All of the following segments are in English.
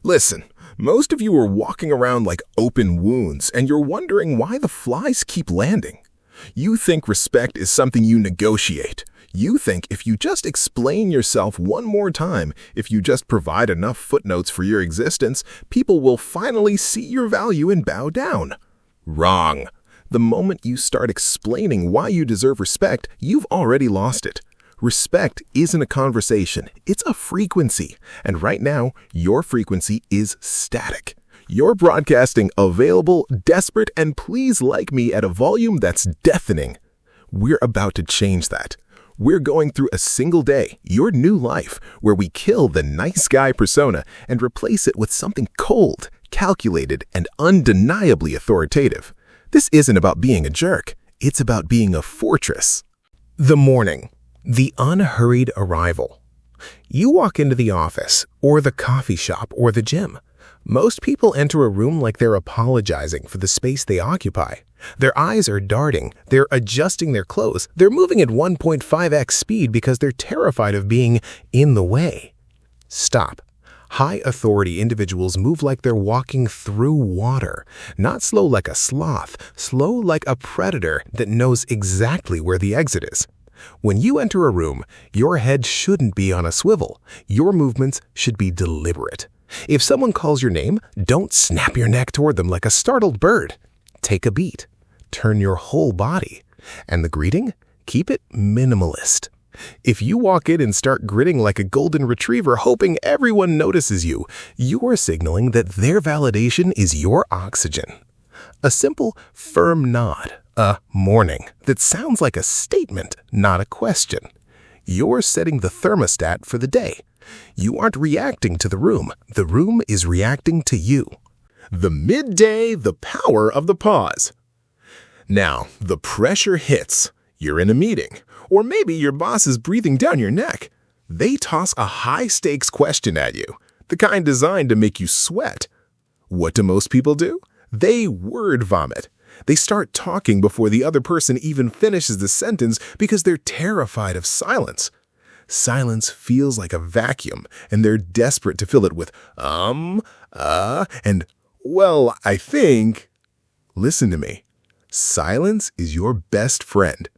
Listen, most of you are walking around like open wounds, and you're wondering why the flies keep landing. You think respect is something you negotiate. You think if you just explain yourself one more time, if you just provide enough footnotes for your existence, people will finally see your value and bow down. Wrong. The moment you start explaining why you deserve respect, you've already lost it. Respect isn't a conversation, it's a frequency. And right now, your frequency is static. You're broadcasting available, desperate, and please like me at a volume that's deafening. We're about to change that. We're going through a single day, your new life, where we kill the nice guy persona and replace it with something cold, calculated, and undeniably authoritative. This isn't about being a jerk. It's about being a fortress. The morning. The unhurried arrival. You walk into the office, or the coffee shop, or the gym. Most people enter a room like they're apologizing for the space they occupy. Their eyes are darting, they're adjusting their clothes, they're moving at 1.5x speed because they're terrified of being in the way. Stop. High authority individuals move like they're walking through water, not slow like a sloth, slow like a predator that knows exactly where the exit is. When you enter a room, your head shouldn't be on a swivel. Your movements should be deliberate. If someone calls your name, don't snap your neck toward them like a startled bird. Take a beat. Turn your whole body. And the greeting? Keep it minimalist. If you walk in and start grinning like a golden retriever hoping everyone notices you, you are signaling that their validation is your oxygen. A simple, firm nod, a morning, that sounds like a statement, not a question. You're setting the thermostat for the day. You aren't reacting to the room is reacting to you. The midday, the power of the pause. Now, the pressure hits. You're in a meeting. Or maybe your boss is breathing down your neck. They toss a high-stakes question at you, the kind designed to make you sweat. What do most people do? They word vomit. They start talking before the other person even finishes the sentence because they're terrified of silence. Silence feels like a vacuum, and they're desperate to fill it with and, well, I think. Listen to me. Silence is your best friend.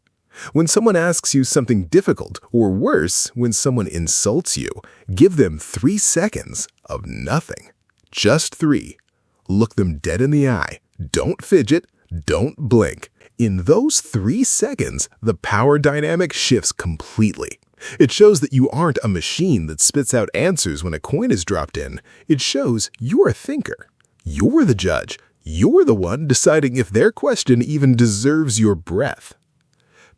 When someone asks you something difficult, or worse, when someone insults you, give them 3 seconds of nothing. Just 3. Look them dead in the eye. Don't fidget. Don't blink. In those 3 seconds, the power dynamic shifts completely. It shows that you aren't a machine that spits out answers when a coin is dropped in. It shows you're a thinker. You're the judge. You're the one deciding if their question even deserves your breath.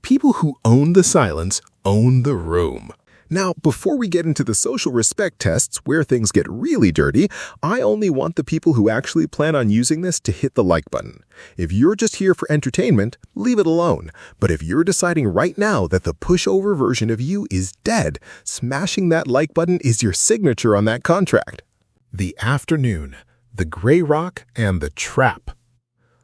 People who own the silence own the room. Now, before we get into the social respect tests where things get really dirty, I only want the people who actually plan on using this to hit the like button. If you're just here for entertainment, leave it alone. But if you're deciding right now that the pushover version of you is dead, smashing that like button is your signature on that contract. The afternoon, the gray rock, and the trap.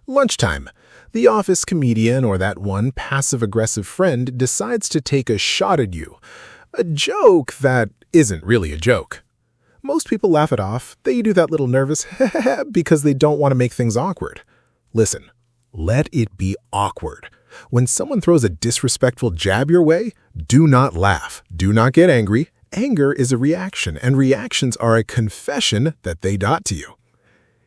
Lunchtime. The office comedian or that one passive-aggressive friend decides to take a shot at you. A joke that isn't really a joke. Most people laugh it off. They do that little nervous because they don't want to make things awkward. Listen, let it be awkward. When someone throws a disrespectful jab your way, do not laugh. Do not get angry. Anger is a reaction, and reactions are a confession that they dot to you.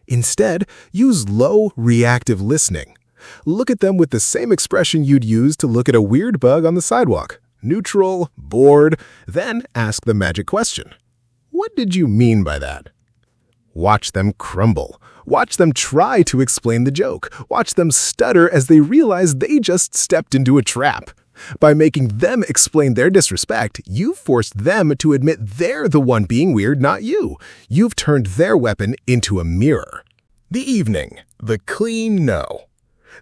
Instead, use low, reactive listening. Look at them with the same expression you'd use to look at a weird bug on the sidewalk. Neutral, bored, then ask the magic question. What did you mean by that? Watch them crumble. Watch them try to explain the joke. Watch them stutter as they realize they just stepped into a trap. By making them explain their disrespect, you've forced them to admit they're the one being weird, not you. You've turned their weapon into a mirror. The evening, the clean no.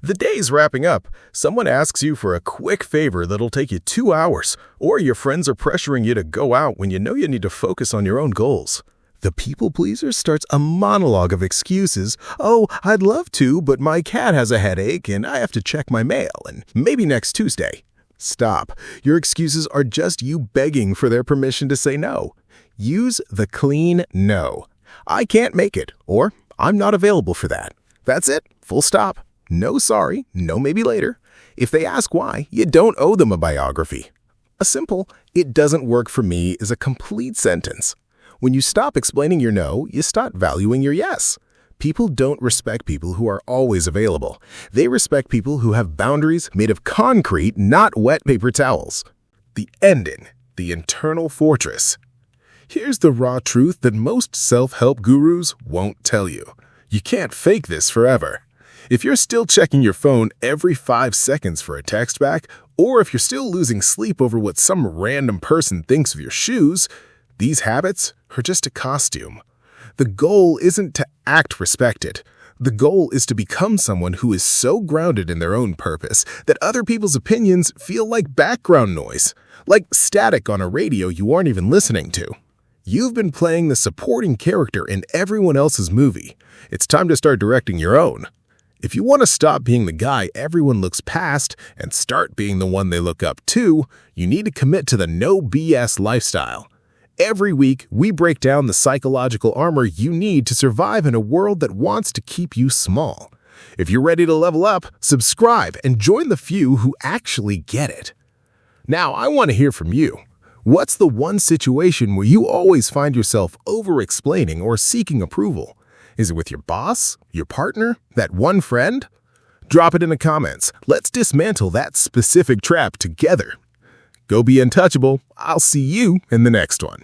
The day's wrapping up. Someone asks you for a quick favor that'll take you 2 hours, or your friends are pressuring you to go out when you know you need to focus on your own goals. The people pleaser starts a monologue of excuses. Oh, I'd love to, but my cat has a headache and I have to check my mail, and maybe next Tuesday. Stop. Your excuses are just you begging for their permission to say no. Use the clean no. I can't make it, or I'm not available for that. That's it, full stop. No sorry, no maybe later. If they ask why, you don't owe them a biography. A simple, "it doesn't work for me" is a complete sentence. When you stop explaining your no, you start valuing your yes. People don't respect people who are always available. They respect people who have boundaries made of concrete, not wet paper towels. The ending, the internal fortress. Here's the raw truth that most self-help gurus won't tell you. You can't fake this forever. If you're still checking your phone every 5 seconds for a text back, or if you're still losing sleep over what some random person thinks of your shoes, these habits are just a costume. The goal isn't to act respected. The goal is to become someone who is so grounded in their own purpose that other people's opinions feel like background noise, like static on a radio you aren't even listening to. You've been playing the supporting character in everyone else's movie. It's time to start directing your own. If you want to stop being the guy everyone looks past and start being the one they look up to, you need to commit to the no BS lifestyle. Every week, we break down the psychological armor you need to survive in a world that wants to keep you small. If you're ready to level up, subscribe and join the few who actually get it. Now, I want to hear from you. What's the one situation where you always find yourself over-explaining or seeking approval? Is it with your boss, your partner, that one friend? Drop it in the comments. Let's dismantle that specific trap together. Go be untouchable. I'll see you in the next one.